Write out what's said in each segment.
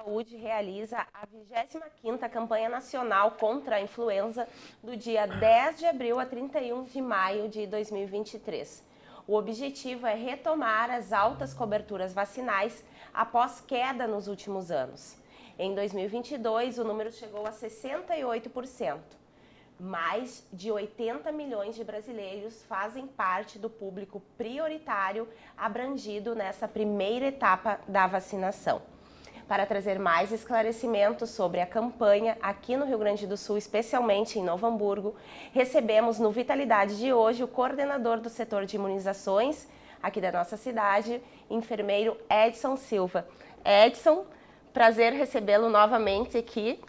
Saúde realiza a 25ª campanha nacional contra a influenza do dia 10 de abril a 31 de maio de 2023. O objetivo é retomar as altas coberturas vacinais após queda nos últimos anos. Em 2022, o número chegou a 68%. Mais de 80 milhões de brasileiros fazem parte do público prioritário abrangido nessa primeira etapa da vacinação. Para trazer mais esclarecimentos sobre a campanha aqui no Rio Grande do Sul, especialmente em Novo Hamburgo, recebemos no Vitalidade de hoje o coordenador do setor de imunizações aqui da nossa cidade, enfermeiro Edson Silva. Edson, prazer recebê-lo novamente aqui.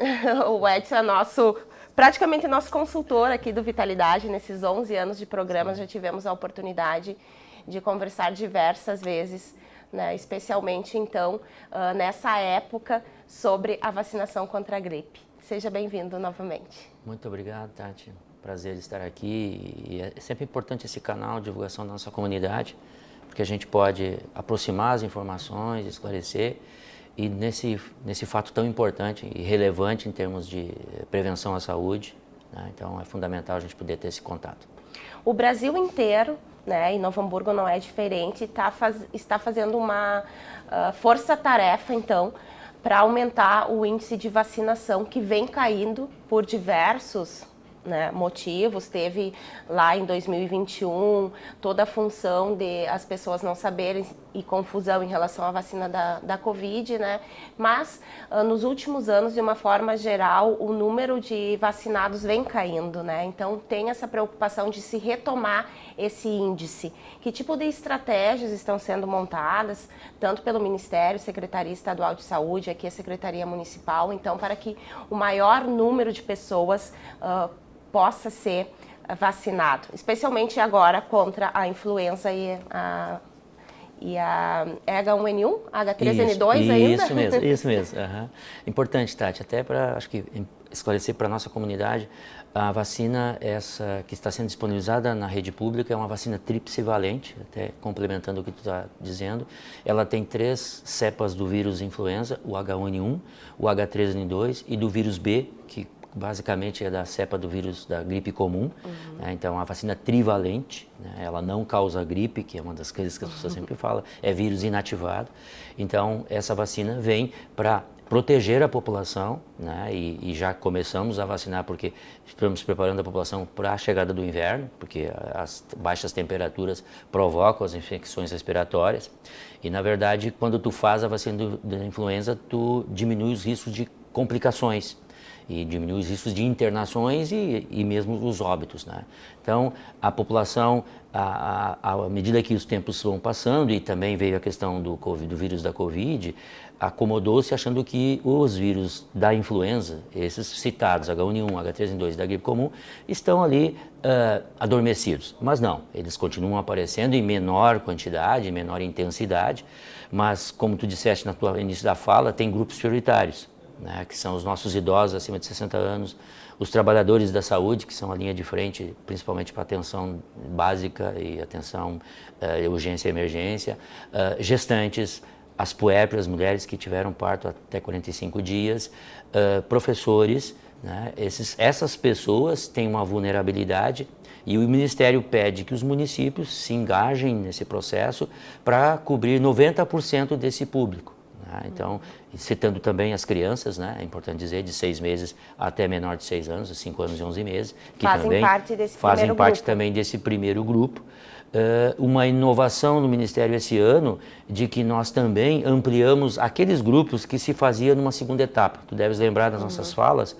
O Edson é praticamente nosso consultor aqui do Vitalidade. Nesses 11 anos de programa já tivemos a oportunidade de conversar diversas vezes, né, especialmente, então, nessa época, sobre a vacinação contra a gripe. Seja bem-vindo novamente. Muito obrigado, Tati. Prazer estar aqui. E é sempre importante esse canal de divulgação da nossa comunidade, porque a gente pode aproximar as informações, esclarecer, e nesse fato tão importante e relevante em termos de prevenção à saúde, né? Então, é fundamental a gente poder ter esse contato. O Brasil inteiro, né, e Novo Hamburgo não é diferente, está fazendo uma força-tarefa, então, para aumentar o índice de vacinação que vem caindo por diversos, né, motivos. Teve lá em 2021 toda a função de as pessoas não saberem e confusão em relação à vacina da Covid, né? Mas nos últimos anos, de uma forma geral, o número de vacinados vem caindo, né? Então tem essa preocupação de se retomar esse índice. Que tipo de estratégias estão sendo montadas, tanto pelo Ministério, Secretaria Estadual de Saúde, aqui a Secretaria Municipal, então, para que o maior número de pessoas possa ser vacinado, especialmente agora contra a influenza e a H1N1, H3N2 ainda? Isso mesmo. Uhum. Importante, Tati, até para, acho que, esclarecer para a nossa comunidade, a vacina essa que está sendo disponibilizada na rede pública é uma vacina tríplice-valente, até complementando o que tu está dizendo. Ela tem 3 cepas do vírus influenza, o H1N1, o H3N2 e do vírus B, que basicamente é da cepa do vírus da gripe comum, né? Então a vacina trivalente, né? Ela não causa gripe, que é uma das coisas que as pessoas sempre falam, é vírus inativado. Então essa vacina vem para proteger a população, né? E já começamos a vacinar porque estamos preparando a população para a chegada do inverno, porque as baixas temperaturas provocam as infecções respiratórias. E na verdade, quando tu faz a vacina da influenza, tu diminui os riscos de complicações e diminui os riscos de internações e mesmo os óbitos, né? Então, a população, à medida que os tempos vão passando, e também veio a questão do vírus da Covid, acomodou-se achando que os vírus da influenza, esses citados, H1N1, H3N2 da gripe comum, estão ali adormecidos. Mas não, eles continuam aparecendo em menor quantidade, em menor intensidade, mas, como tu disseste no início da fala, tem grupos prioritários, né, que são os nossos idosos acima de 60 anos, os trabalhadores da saúde, que são a linha de frente, principalmente para atenção básica e atenção urgência e emergência, gestantes, as puérperas, mulheres que tiveram parto até 45 dias, professores, né, essas pessoas têm uma vulnerabilidade e o Ministério pede que os municípios se engajem nesse processo para cobrir 90% desse público. Então, citando também as crianças, né, é importante dizer, de 6 meses até menor de 6 anos, 5 anos e 11 meses, que também fazem parte também desse primeiro grupo. Uma inovação no Ministério esse ano, de que nós também ampliamos aqueles grupos que se fazia numa segunda etapa. Tu deves lembrar das nossas falas,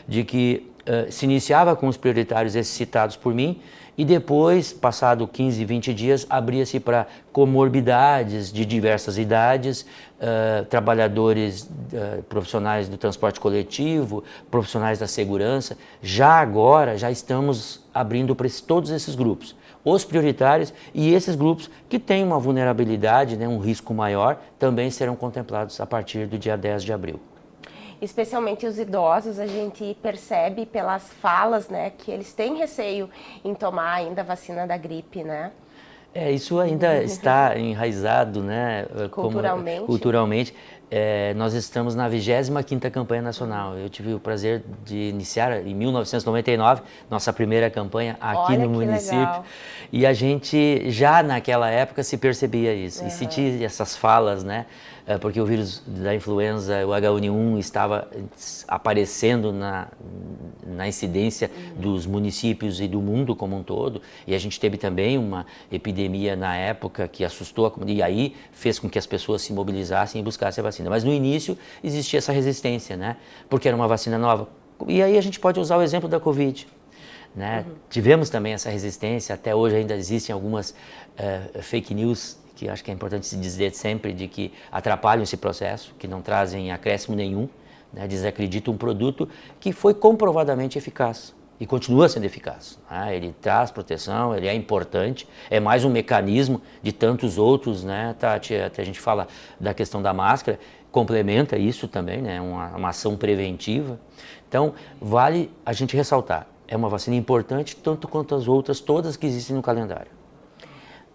de que se iniciava com os prioritários esses citados por mim, e depois, passado 15, 20 dias, abria-se para comorbidades de diversas idades, trabalhadores profissionais do transporte coletivo, profissionais da segurança. Já agora, já estamos abrindo para todos esses grupos, os prioritários e esses grupos que têm uma vulnerabilidade, né, um risco maior, também serão contemplados a partir do dia 10 de abril. Especialmente os idosos, a gente percebe pelas falas, né, que eles têm receio em tomar ainda a vacina da gripe, né? Isso ainda está enraizado, né, culturalmente. Culturalmente. nós estamos na 25ª campanha nacional. Eu tive o prazer de iniciar em 1999, nossa primeira campanha aqui no município. Legal. E a gente já naquela época se percebia isso, e sentia essas falas, né? Porque o vírus da influenza, o H1N1, estava aparecendo na incidência dos municípios e do mundo como um todo. E a gente teve também uma epidemia na época que assustou a comunidade, e aí fez com que as pessoas se mobilizassem e buscassem a vacina. Mas no início existia essa resistência, né? Porque era uma vacina nova. E aí a gente pode usar o exemplo da Covid. Né? Tivemos também essa resistência, até hoje ainda existem algumas fake news, que acho que é importante se dizer sempre, de que atrapalham esse processo, que não trazem acréscimo nenhum, né? Desacreditam um produto que foi comprovadamente eficaz e continua sendo eficaz. Né? Ele traz proteção, ele é importante, é mais um mecanismo de tantos outros, né, Tati? Até a gente fala da questão da máscara, complementa isso também, né? Uma ação preventiva. Então, vale a gente ressaltar, é uma vacina importante tanto quanto as outras, todas que existem no calendário.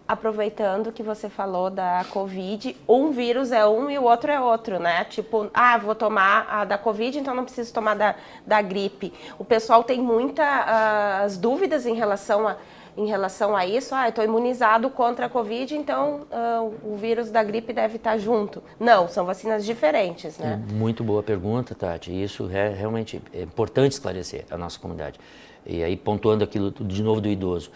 Aproveitando que você falou da Covid, um vírus é um e o outro é outro, né? Tipo, vou tomar a da Covid, então não preciso tomar da gripe. O pessoal tem muitas dúvidas em relação a isso. Eu estou imunizado contra a Covid, então o vírus da gripe deve estar junto. Não, são vacinas diferentes, né? Muito boa pergunta, Tati. Isso realmente é importante esclarecer a nossa comunidade. E aí, pontuando aquilo de novo do idoso,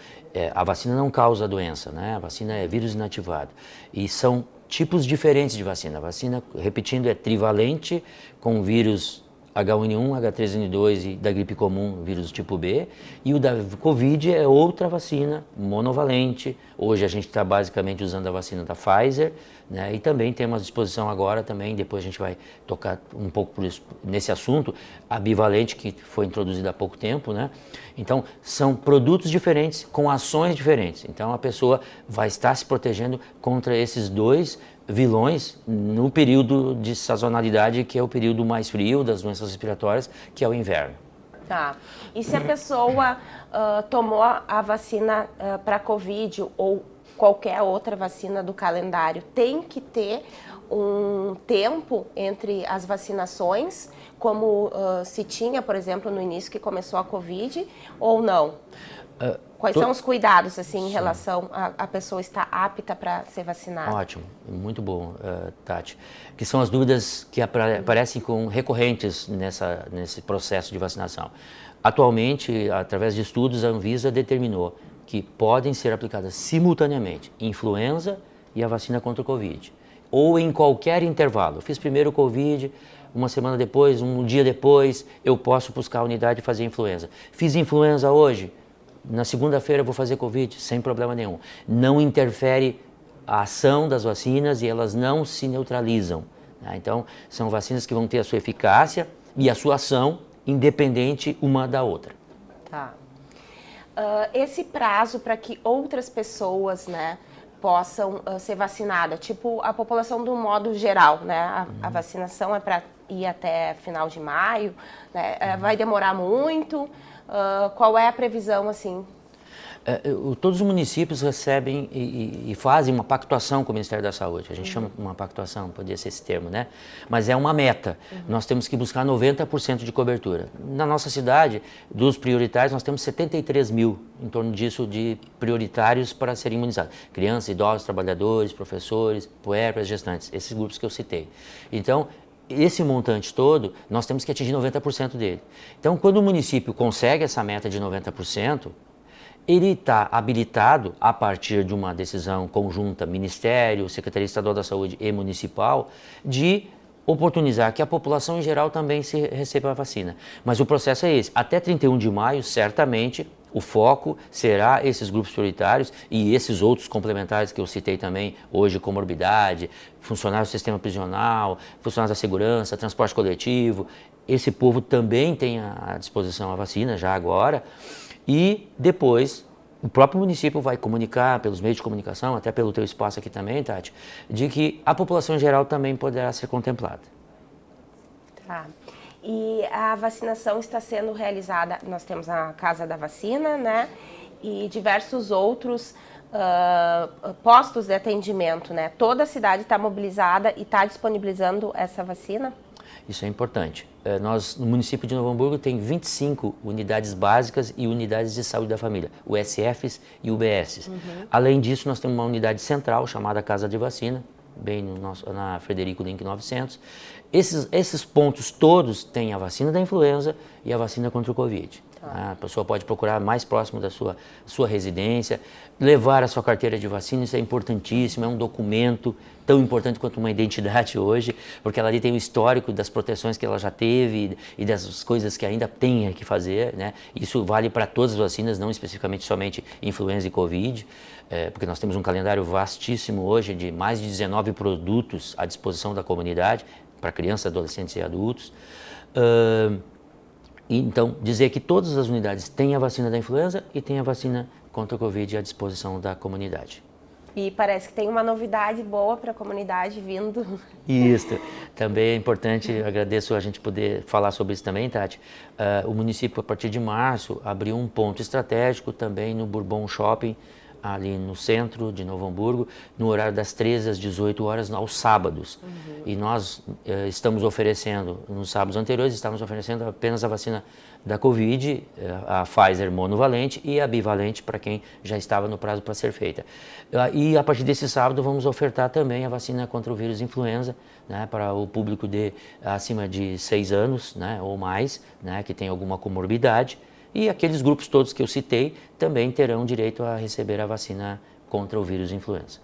a vacina não causa a doença, né? A vacina é vírus inativado. E são tipos diferentes de vacina. A vacina, repetindo, é trivalente com vírus H1N1, H3N2 e da gripe comum, vírus tipo B. E o da Covid é outra vacina, monovalente. Hoje a gente está basicamente usando a vacina da Pfizer, né? E também temos à disposição agora também, depois a gente vai tocar um pouco por isso, nesse assunto, a bivalente, que foi introduzida há pouco tempo, né? Então, são produtos diferentes, com ações diferentes. Então, a pessoa vai estar se protegendo contra esses dois vilões no período de sazonalidade, que é o período mais frio das doenças respiratórias, que é o inverno. Tá. E se a pessoa tomou a vacina para Covid ou qualquer outra vacina do calendário, tem que ter um tempo entre as vacinações, como se tinha, por exemplo, no início que começou a Covid, ou não? Quais são os cuidados, assim, em relação a pessoa estar apta para ser vacinada? Ótimo, muito bom, Tati. Que são as dúvidas que aparecem recorrentes nesse processo de vacinação. Atualmente, através de estudos, a Anvisa determinou que podem ser aplicadas simultaneamente influenza e a vacina contra o Covid, ou em qualquer intervalo. Eu fiz primeiro o Covid, uma semana depois, um dia depois, eu posso buscar a unidade e fazer influenza. Fiz influenza hoje, na segunda-feira eu vou fazer Covid, sem problema nenhum. Não interfere a ação das vacinas e elas não se neutralizam. Né? Então, são vacinas que vão ter a sua eficácia e a sua ação independente uma da outra. Tá. Esse prazo para que outras pessoas, né, possam ser vacinadas, tipo a população do modo geral, né? A vacinação é para ir até final de maio, né? Vai demorar muito? Qual é a previsão, assim? Todos os municípios recebem e fazem uma pactuação com o Ministério da Saúde. A gente chama uma pactuação, poderia ser esse termo, né? Mas é uma meta. Nós temos que buscar 90% de cobertura. Na nossa cidade, dos prioritários, nós temos 73 mil, em torno disso, de prioritários para serem imunizados. Crianças, idosos, trabalhadores, professores, puérperas, gestantes, esses grupos que eu citei. Então, esse montante todo, nós temos que atingir 90% dele. Então, quando o município consegue essa meta de 90%, ele está habilitado, a partir de uma decisão conjunta, Ministério, Secretaria Estadual da Saúde e Municipal, de oportunizar que a população em geral também receba a vacina. Mas o processo é esse. Até 31 de maio, certamente, o foco será esses grupos prioritários e esses outros complementares que eu citei também hoje, comorbidade, funcionários do sistema prisional, funcionários da segurança, transporte coletivo. Esse povo também tem à disposição a vacina já agora. E depois, o próprio município vai comunicar pelos meios de comunicação, até pelo teu espaço aqui também, Tati, de que a população em geral também poderá ser contemplada. Tá. E a vacinação está sendo realizada, nós temos a Casa da Vacina, né? E diversos outros postos de atendimento, né? Toda a cidade está mobilizada e está disponibilizando essa vacina? Isso é importante. Nós, no município de Novo Hamburgo, tem 25 unidades básicas e unidades de saúde da família, USFs e UBSs. Além disso, nós temos uma unidade central chamada Casa de Vacina, bem na Frederico Link 900. Esses pontos todos têm a vacina da influenza e a vacina contra o Covid. A pessoa pode procurar mais próximo da sua residência, levar a sua carteira de vacina, isso é importantíssimo, é um documento tão importante quanto uma identidade hoje, porque ela ali tem o histórico das proteções que ela já teve e das coisas que ainda tem que fazer, né? Isso vale para todas as vacinas, não especificamente somente influenza e Covid, porque nós temos um calendário vastíssimo hoje de mais de 19 produtos à disposição da comunidade, para crianças, adolescentes e adultos. Então, dizer que todas as unidades têm a vacina da influenza e têm a vacina contra o Covid à disposição da comunidade. E parece que tem uma novidade boa para a comunidade vindo. Isso, também é importante, agradeço a gente poder falar sobre isso também, Tati. O município, a partir de março, abriu um ponto estratégico também no Bourbon Shopping, ali no centro de Novo Hamburgo, no horário das 13 às 18 horas, aos sábados. E nós estamos oferecendo, nos sábados anteriores, estamos oferecendo apenas a vacina da Covid, a Pfizer monovalente e a bivalente para quem já estava no prazo para ser feita. E a partir desse sábado vamos ofertar também a vacina contra o vírus influenza, né, para o público acima de 6 anos, né, ou mais, né, que tem alguma comorbidade. E aqueles grupos todos que eu citei também terão direito a receber a vacina contra o vírus influenza.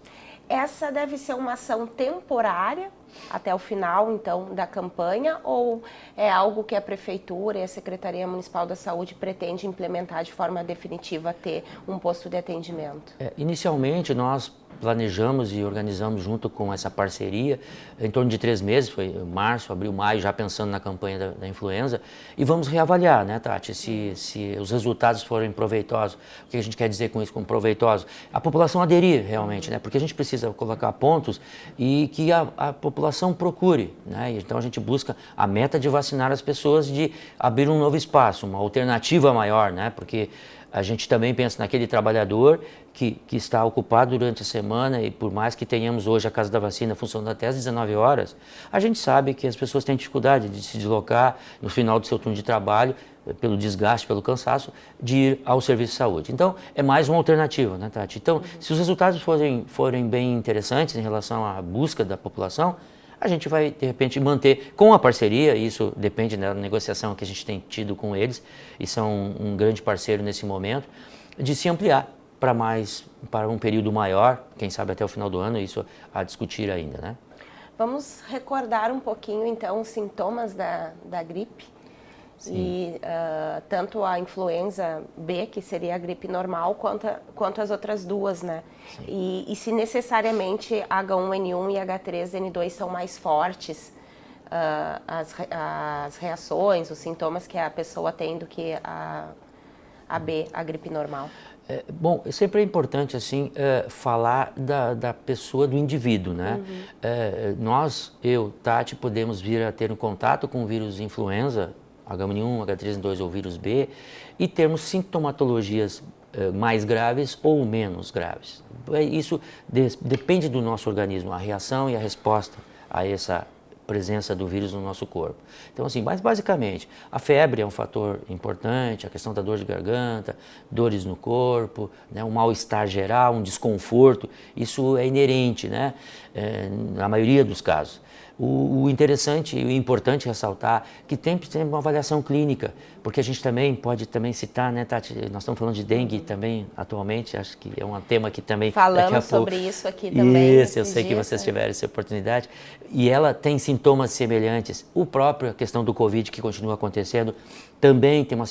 Essa deve ser uma ação temporária até o final, então, da campanha, ou é algo que a Prefeitura e a Secretaria Municipal da Saúde pretende implementar de forma definitiva, ter um posto de atendimento? Inicialmente, nós planejamos e organizamos junto com essa parceria em torno de 3 meses, foi março, abril, maio, já pensando na campanha da influenza, e vamos reavaliar, né, Tati, se os resultados forem proveitosos. O que a gente quer dizer com isso, com proveitoso? A população aderir realmente, né, porque a gente precisa colocar pontos e que a população procure, né, então a gente busca a meta de vacinar as pessoas, de abrir um novo espaço, uma alternativa maior, né, porque a gente também pensa naquele trabalhador que está ocupado durante a semana e por mais que tenhamos hoje a Casa da Vacina funcionando até às 19 horas, a gente sabe que as pessoas têm dificuldade de se deslocar no final do seu turno de trabalho, pelo desgaste, pelo cansaço, de ir ao serviço de saúde. Então, é mais uma alternativa, né, Tati? Então, se os resultados forem bem interessantes em relação à busca da população, a gente vai, de repente, manter com a parceria, isso depende da negociação que a gente tem tido com eles, e são um grande parceiro nesse momento, de se ampliar para um período maior, quem sabe até o final do ano, isso a discutir ainda, né? Vamos recordar um pouquinho, então, os sintomas da gripe. Sim. E tanto a influenza B, que seria a gripe normal, quanto as outras duas, né? E se necessariamente H1N1 e H3N2 são mais fortes, as reações, os sintomas que a pessoa tem do que a B, a gripe normal. Bom, sempre é importante assim falar da pessoa, do indivíduo, né? Tati, podemos vir a ter um contato com o vírus influenza, H1N1, H3N2 ou vírus B, e termos sintomatologias mais graves ou menos graves. Isso depende do nosso organismo, a reação e a resposta a essa presença do vírus no nosso corpo. Então, assim, mas basicamente, a febre é um fator importante, a questão da dor de garganta, dores no corpo, né, um mal-estar geral, um desconforto, isso é inerente, né, na maioria dos casos. O interessante e o importante ressaltar que tem uma avaliação clínica, porque a gente também pode citar, né, Tati, nós estamos falando de dengue também atualmente, acho que é um tema que também... Falamos sobre isso aqui também. Isso, eu sei que vocês tiveram essa oportunidade. E ela tem sintomas semelhantes. A própria questão do Covid, que continua acontecendo, também tem uma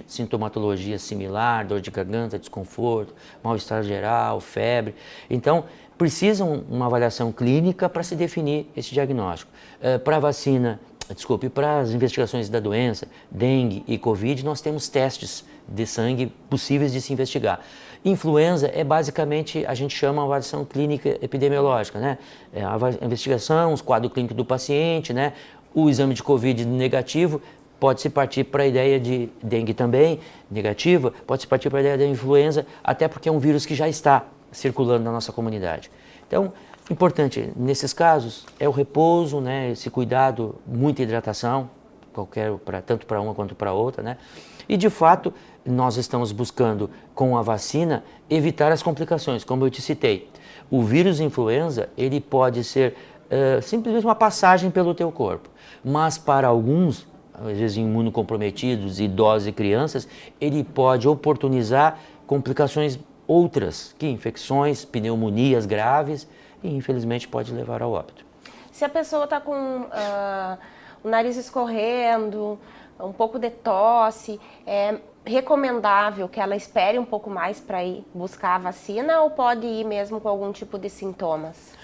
sintomatologia similar, dor de garganta, desconforto, mal-estar geral, febre. Então, precisam uma avaliação clínica para se definir esse diagnóstico. Para as investigações da doença, dengue e Covid, nós temos testes de sangue possíveis de se investigar. Influenza é basicamente, a gente chama a avaliação clínica epidemiológica, né? A investigação, os quadros clínicos do paciente, né? O exame de Covid negativo, pode-se partir para a ideia de dengue também, negativa, pode-se partir para a ideia da influenza, até porque é um vírus que já está circulando na nossa comunidade. Então, importante, nesses casos, é o repouso, né, esse cuidado, muita hidratação, tanto para uma quanto para outra, né? E, de fato, nós estamos buscando, com a vacina, evitar as complicações, como eu te citei. O vírus influenza, ele pode ser simplesmente uma passagem pelo teu corpo, mas para alguns, às vezes imunocomprometidos, idosos e crianças, ele pode oportunizar complicações outras, que infecções, pneumonias graves, e infelizmente pode levar ao óbito. Se a pessoa está com o nariz escorrendo, um pouco de tosse, é recomendável que ela espere um pouco mais para ir buscar a vacina ou pode ir mesmo com algum tipo de sintomas?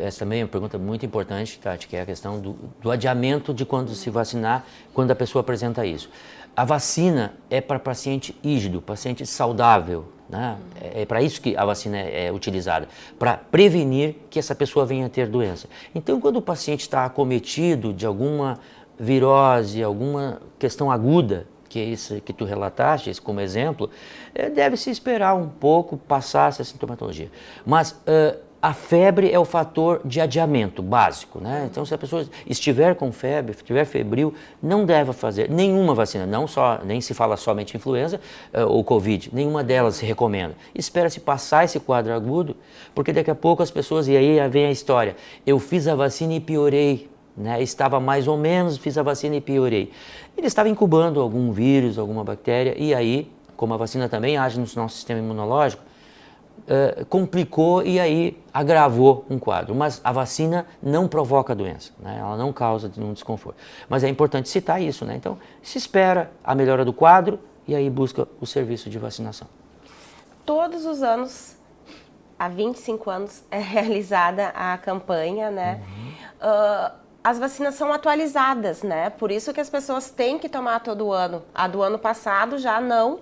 Essa também é uma pergunta muito importante, Tati, que é a questão do adiamento de quando se vacinar, quando a pessoa apresenta isso. A vacina é para paciente rígido, paciente saudável, né? É para isso que a vacina é utilizada, para prevenir que essa pessoa venha a ter doença. Então, quando o paciente está acometido de alguma virose, alguma questão aguda, que é isso que tu relataste como exemplo, deve-se esperar um pouco passar essa sintomatologia. Mas a febre é o fator de adiamento básico, né? Então, se a pessoa estiver com febre, estiver febril, não deve fazer nenhuma vacina, nem se fala somente influenza ou Covid, nenhuma delas se recomenda. Espera-se passar esse quadro agudo, porque daqui a pouco as pessoas, e aí vem a história, eu fiz a vacina e piorei, né? Estava mais ou menos, fiz a vacina e piorei. Ele estava incubando algum vírus, alguma bactéria, e aí, como a vacina também age no nosso sistema imunológico, complicou e aí agravou um quadro. Mas a vacina não provoca a doença, né? Ela não causa nenhum desconforto. Mas é importante citar isso, né? Então, se espera a melhora do quadro e aí busca o serviço de vacinação. Todos os anos, há 25 anos, é realizada a campanha, né? As vacinas são atualizadas, né? Por isso que as pessoas têm que tomar todo ano. A do ano passado já não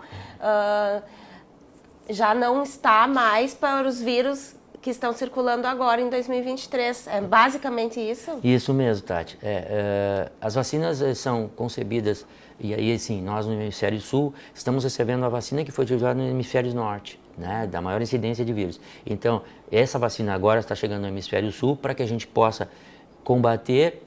está mais para os vírus que estão circulando agora em 2023. É basicamente isso? Isso mesmo, Tati. As vacinas são concebidas, e aí sim, nós no Hemisfério Sul estamos recebendo a vacina que foi utilizada no Hemisfério Norte, né, da maior incidência de vírus. Então, essa vacina agora está chegando no Hemisfério Sul para que a gente possa combater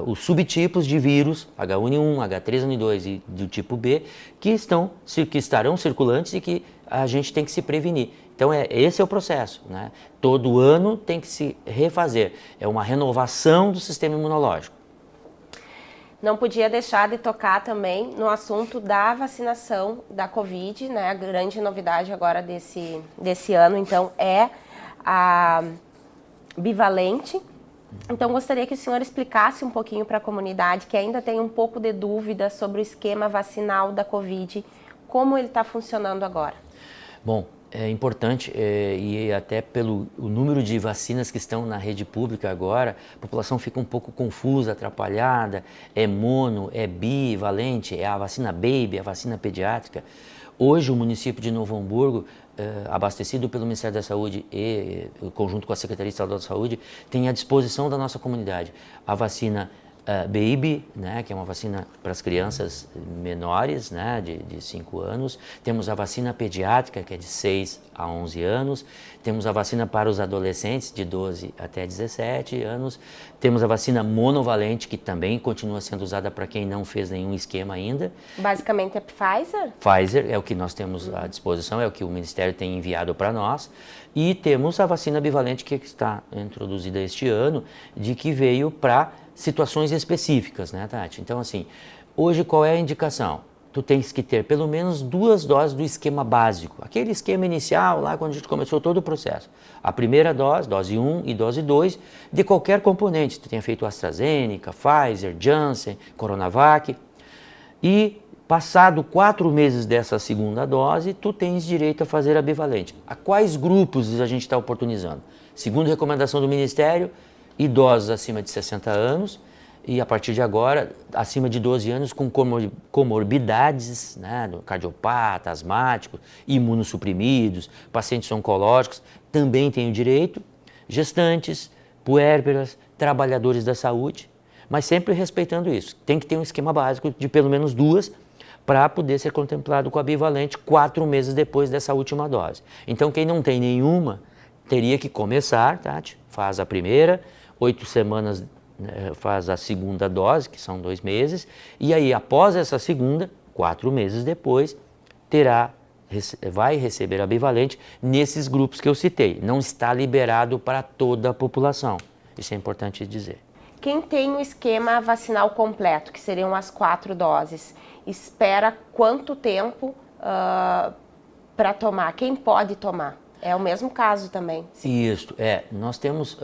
os subtipos de vírus H1N1, H3N2 e do tipo B que estarão circulantes e que a gente tem que se prevenir. Então, esse é o processo, né? Todo ano tem que se refazer. É uma renovação do sistema imunológico. Não podia deixar de tocar também no assunto da vacinação da Covid, né? A grande novidade agora desse ano, então, é a bivalente. Então, gostaria que o senhor explicasse um pouquinho para a comunidade que ainda tem um pouco de dúvida sobre o esquema vacinal da Covid, como ele está funcionando agora. Bom, é importante e até pelo o número de vacinas que estão na rede pública agora, a população fica um pouco confusa, atrapalhada, é mono, é bivalente, é a vacina baby, a vacina pediátrica. Hoje o município de Novo Hamburgo, abastecido pelo Ministério da Saúde e conjunto com a Secretaria Estadual da Saúde, tem à disposição da nossa comunidade a vacina Baby, né, que é uma vacina para as crianças menores, né, de 5 anos. Temos a vacina pediátrica, que é de 6 a 11 anos. Temos a vacina para os adolescentes, de 12 até 17 anos. Temos a vacina monovalente, que também continua sendo usada para quem não fez nenhum esquema ainda. Basicamente é Pfizer? Pfizer é o que nós temos à disposição, é o que o Ministério tem enviado para nós. E temos a vacina bivalente que está introduzida este ano, de que veio para situações específicas, né, Tati? Então, assim, hoje qual é a indicação? Tu tens que ter pelo menos 2 doses do esquema básico, aquele esquema inicial lá quando a gente começou todo o processo. A primeira dose, dose 1 e dose 2, de qualquer componente. Tu tenha feito AstraZeneca, Pfizer, Janssen, Coronavac. E passado 4 meses dessa segunda dose, tu tens direito a fazer a bivalente. A quais grupos a gente está oportunizando? Segundo recomendação do Ministério, idosos acima de 60 anos e a partir de agora acima de 12 anos com comorbidades, né, cardiopata, asmáticos, imunossuprimidos, pacientes oncológicos, também têm o direito, gestantes, puérperas, trabalhadores da saúde, mas sempre respeitando isso. Tem que ter um esquema básico de pelo menos 2 para poder ser contemplado com a bivalente 4 meses depois dessa última dose. Então, quem não tem nenhuma, teria que começar, Tati, faz a primeira, 8 semanas faz a segunda dose, que são 2 meses, e aí após essa segunda, 4 meses depois, vai receber a bivalente nesses grupos que eu citei. Não está liberado para toda a população. Isso é importante dizer. Quem tem o esquema vacinal completo, que seriam as 4 doses, espera quanto tempo para tomar? Quem pode tomar? É o mesmo caso também. Isso, nós temos,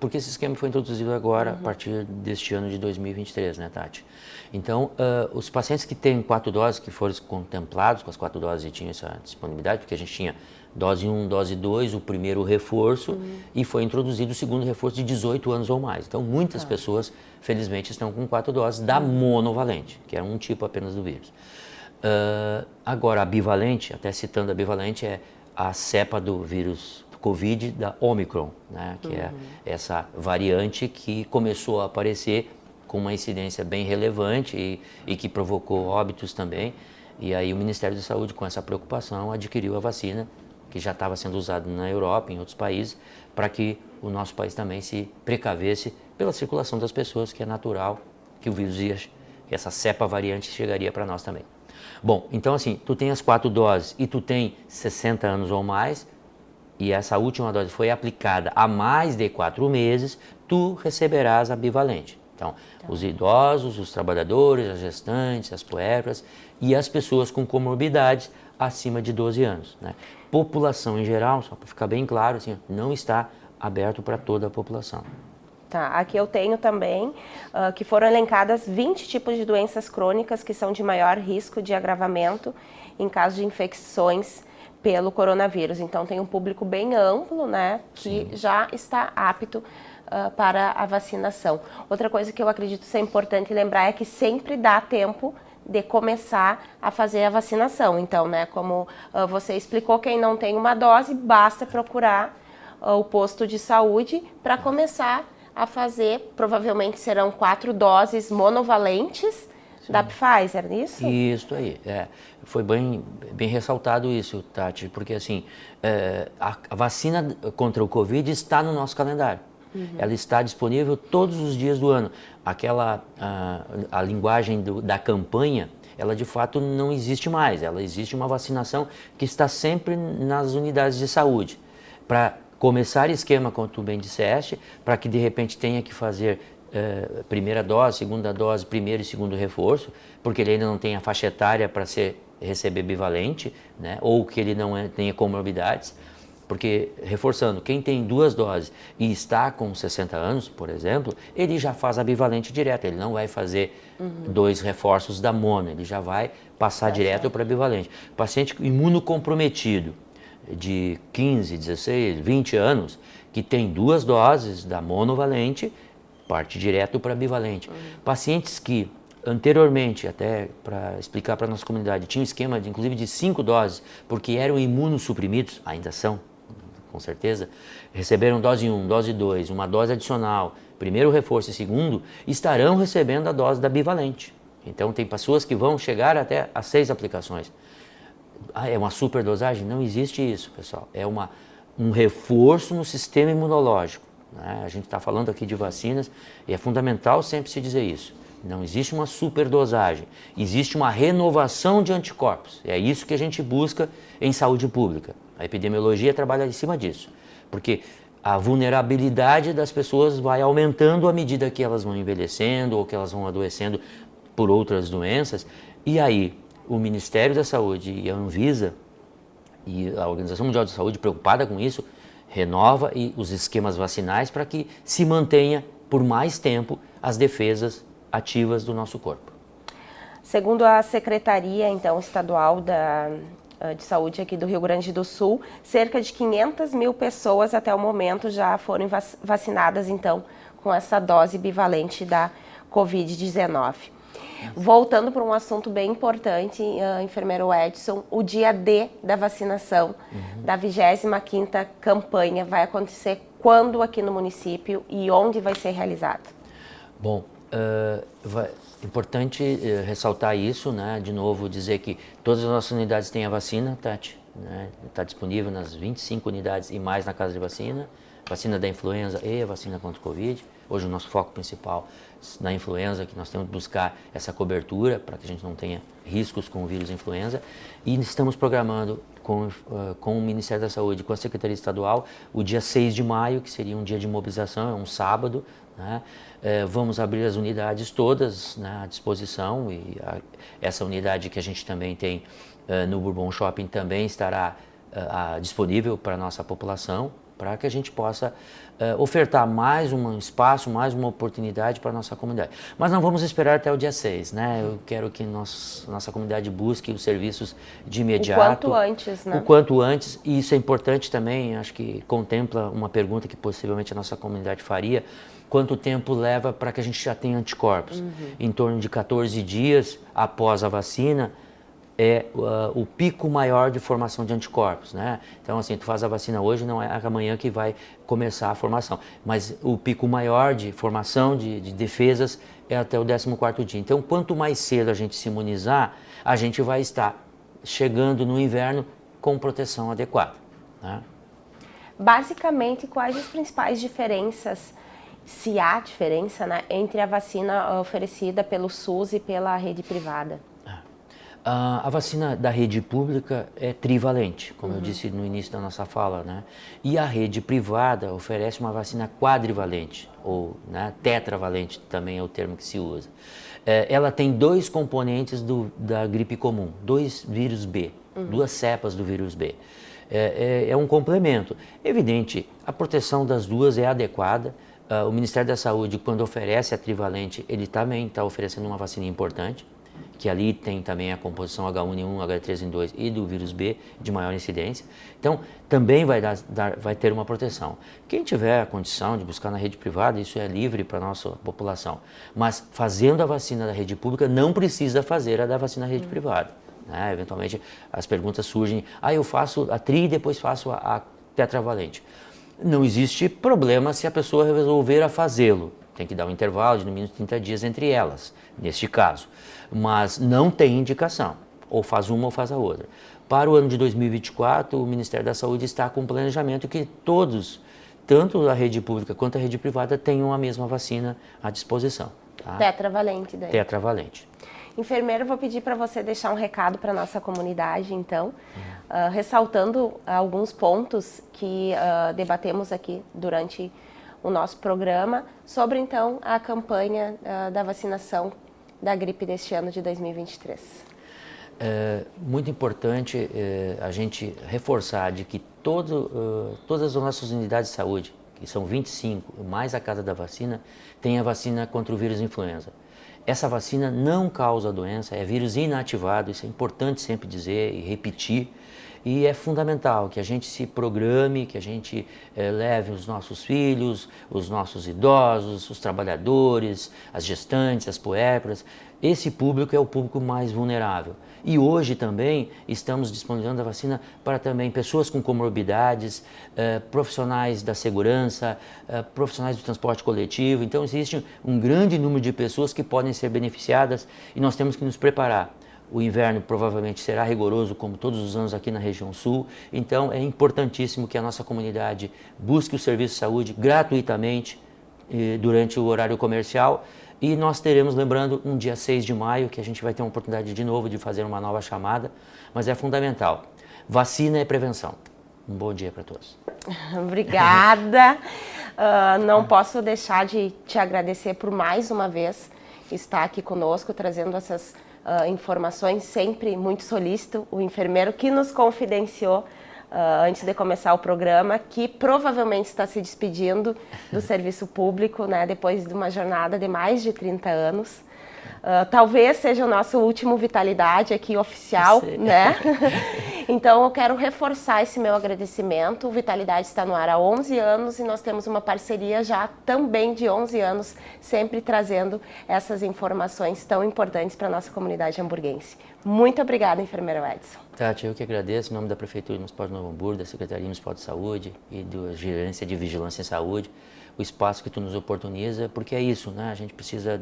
porque esse esquema foi introduzido agora, a partir deste ano de 2023, né, Tati? Então, os pacientes que têm 4 doses, que foram contemplados com as 4 doses e tinham essa disponibilidade, porque a gente tinha dose 1, dose 2, o primeiro reforço, e foi introduzido o segundo reforço de 18 anos ou mais. Então, muitas pessoas, felizmente, estão com 4 doses da monovalente, que é um tipo apenas do vírus. Agora, a bivalente, até citando a bivalente, é a cepa do vírus do Covid da Omicron, né? Que é essa variante que começou a aparecer com uma incidência bem relevante e que provocou óbitos também. E aí o Ministério da Saúde, com essa preocupação, adquiriu a vacina, que já estava sendo usada na Europa, em outros países, para que o nosso país também se precavesse pela circulação das pessoas, que é natural que o vírus que essa cepa variante chegaria para nós também. Bom, então assim, tu tem as 4 doses e tu tem 60 anos ou mais, e essa última dose foi aplicada há mais de 4 meses, tu receberás a bivalente. Então, os idosos, os trabalhadores, as gestantes, as puérperas e as pessoas com comorbidades acima de 12 anos, né? População em geral, só para ficar bem claro, assim, não está aberto para toda a população. Tá, aqui eu tenho também que foram elencadas 20 tipos de doenças crônicas que são de maior risco de agravamento em caso de infecções pelo coronavírus. Então tem um público bem amplo, né, que já está apto para a vacinação. Outra coisa que eu acredito ser importante lembrar é que sempre dá tempo de começar a fazer a vacinação. Então, né, como você explicou, quem não tem uma dose, basta procurar o posto de saúde para começar a fazer, provavelmente serão 4 doses monovalentes da Pfizer, isso? Isso aí, foi bem ressaltado isso, Tati, porque assim, a vacina contra o Covid está no nosso calendário. Ela está disponível todos os dias do ano. A linguagem da campanha, ela de fato não existe mais. Ela existe uma vacinação que está sempre nas unidades de saúde. Para começar esquema, como tu bem disseste, para que de repente tenha que fazer primeira dose, segunda dose, primeiro e segundo reforço, porque ele ainda não tem a faixa etária para receber bivalente, né? Ou que ele não tenha comorbidades. Porque, reforçando, quem tem 2 doses e está com 60 anos, por exemplo, ele já faz a bivalente direto, ele não vai fazer 2 reforços da mono, ele já vai passar direto para a bivalente. Paciente imunocomprometido de 15, 16, 20 anos, que tem 2 doses da monovalente, parte direto para a bivalente. Pacientes que anteriormente, até para explicar para a nossa comunidade, tinham esquema inclusive de 5 doses, porque eram imunossuprimidos, ainda são, com certeza, receberam dose 1, dose 2, uma dose adicional, primeiro reforço e segundo, estarão recebendo a dose da bivalente. Então tem pessoas que vão chegar até a 6 aplicações. É uma superdosagem? Não existe isso, pessoal. É um reforço no sistema imunológico, né? A gente está falando aqui de vacinas e é fundamental sempre se dizer isso. Não existe uma superdosagem, existe uma renovação de anticorpos. É isso que a gente busca em saúde pública. A epidemiologia trabalha em cima disso, porque a vulnerabilidade das pessoas vai aumentando à medida que elas vão envelhecendo ou que elas vão adoecendo por outras doenças. E aí, o Ministério da Saúde e a Anvisa e a Organização Mundial de Saúde, preocupada com isso, renova os esquemas vacinais para que se mantenha por mais tempo as defesas ativas do nosso corpo. Segundo a Secretaria, então, Estadual de Saúde aqui do Rio Grande do Sul, cerca de 500 mil pessoas até o momento já foram vacinadas, então, com essa dose bivalente da Covid-19. Voltando para um assunto bem importante, enfermeiro Edson, o dia D da vacinação da 25ª campanha vai acontecer quando aqui no município e onde vai ser realizado? Bom, Importante ressaltar isso, né? De novo, dizer que todas as nossas unidades têm a vacina, Tati, né? Está disponível nas 25 unidades e mais na casa de vacina da influenza e a vacina contra o Covid. Hoje o nosso foco principal na influenza, que nós temos que buscar essa cobertura para que a gente não tenha riscos com o vírus influenza. E estamos programando com o Ministério da Saúde, com a Secretaria Estadual, o dia 6 de maio, que seria um dia de mobilização, é um sábado, né? Vamos abrir as unidades todas, né, à disposição, e essa unidade que a gente também tem no Bourbon Shopping também estará disponível para a nossa população, para que a gente possa ofertar mais um espaço, mais uma oportunidade para a nossa comunidade. Mas não vamos esperar até o dia 6, né? Eu quero que nossa comunidade busque os serviços de imediato. O quanto antes, né? O quanto antes, e isso é importante também, acho que contempla uma pergunta que possivelmente a nossa comunidade faria: quanto tempo leva para que a gente já tenha anticorpos? Em torno de 14 dias após a vacina, é o pico maior de formação de anticorpos, né? Então, assim, tu faz a vacina hoje, não é amanhã que vai começar a formação, mas o pico maior de formação de defesas é até o 14º dia. Então, quanto mais cedo a gente se imunizar, a gente vai estar chegando no inverno com proteção adequada, né? Basicamente, quais as principais diferenças, se há diferença, né, entre a vacina oferecida pelo SUS e pela rede privada? A vacina da rede pública é trivalente, como eu disse no início da nossa fala, né? E a rede privada oferece uma vacina quadrivalente, ou, né, tetravalente também é o termo que se usa. Ela tem dois componentes da gripe comum, dois vírus B, duas cepas do vírus B. É um complemento. Evidente, a proteção das duas é adequada. O Ministério da Saúde, quando oferece a trivalente, ele também está oferecendo uma vacina importante, que ali tem também a composição H1N1, H3N2 e do vírus B de maior incidência. Então, também vai ter uma proteção. Quem tiver a condição de buscar na rede privada, isso é livre para a nossa população. Mas fazendo a vacina da rede pública, não precisa fazer a da vacina da rede privada, né? Eventualmente, as perguntas surgem: eu faço a tri e depois faço a tetravalente. Não existe problema se a pessoa resolver a fazê-lo. Tem que dar um intervalo de no mínimo 30 dias entre elas, neste caso. Mas não tem indicação, ou faz uma ou faz a outra. Para o ano de 2024, o Ministério da Saúde está com um planejamento que todos, tanto a rede pública quanto a rede privada, tenham a mesma vacina à disposição. Tá? Tetravalente daí. Tetravalente. Enfermeiro, vou pedir para você deixar um recado para a nossa comunidade, então, ressaltando alguns pontos que debatemos aqui durante o nosso programa, sobre, então, a campanha da vacinação da gripe deste ano de 2023. É muito importante a gente reforçar de que todas as nossas unidades de saúde, que são 25, mais a Casa da Vacina, tem a vacina contra o vírus influenza. Essa vacina não causa doença, é vírus inativado, isso é importante sempre dizer e repetir. E é fundamental que a gente se programe, que a gente leve os nossos filhos, os nossos idosos, os trabalhadores, as gestantes, as puérperas. Esse público é o público mais vulnerável. E hoje também estamos disponibilizando a vacina para também pessoas com comorbidades, profissionais da segurança, profissionais do transporte coletivo. Então existe um grande número de pessoas que podem ser beneficiadas e nós temos que nos preparar. O inverno provavelmente será rigoroso, como todos os anos aqui na região sul, então é importantíssimo que a nossa comunidade busque o serviço de saúde gratuitamente durante o horário comercial. E nós teremos, lembrando, um dia 6 de maio, que a gente vai ter uma oportunidade de novo de fazer uma nova chamada, mas é fundamental. Vacina é prevenção. Um bom dia para todos. Obrigada. Não posso deixar de te agradecer por mais uma vez estar aqui conosco, trazendo essas informações, sempre muito solícito, o enfermeiro que nos confidenciou antes de começar o programa, que provavelmente está se despedindo do serviço público, né, depois de uma jornada de mais de 30 anos. Talvez seja o nosso último Vitalidade aqui oficial, né? Então eu quero reforçar esse meu agradecimento. O Vitalidade está no ar há 11 anos e nós temos uma parceria já também de 11 anos, sempre trazendo essas informações tão importantes para a nossa comunidade hamburguense. Muito obrigada, enfermeiro Edson. Tati, eu que agradeço em nome da Prefeitura Municipal de Novo Hamburgo, da Secretaria Municipal de Saúde e da Gerência de Vigilância em Saúde, o espaço que tu nos oportuniza, porque é isso, né? A gente precisa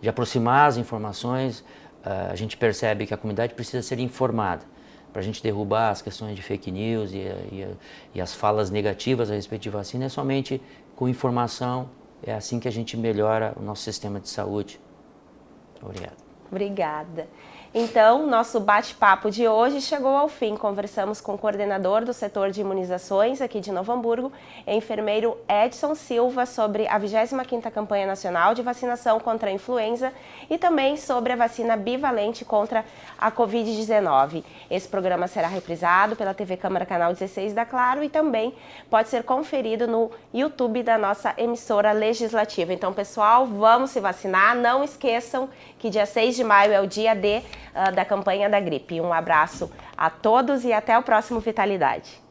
de aproximar as informações, a gente percebe que a comunidade precisa ser informada, para a gente derrubar as questões de fake news e as falas negativas a respeito de vacina, é somente com informação, é assim que a gente melhora o nosso sistema de saúde. Obrigado. Obrigada. Então, nosso bate-papo de hoje chegou ao fim. Conversamos com o coordenador do setor de imunizações aqui de Novo Hamburgo, enfermeiro Edson Silva, sobre a 25ª Campanha Nacional de Vacinação contra a Influenza e também sobre a vacina bivalente contra a Covid-19. Esse programa será reprisado pela TV Câmara Canal 16 da Claro e também pode ser conferido no YouTube da nossa emissora legislativa. Então, pessoal, vamos se vacinar. Não esqueçam que dia 6 de maio é o dia da campanha da gripe. Um abraço a todos e até o próximo Vitalidade.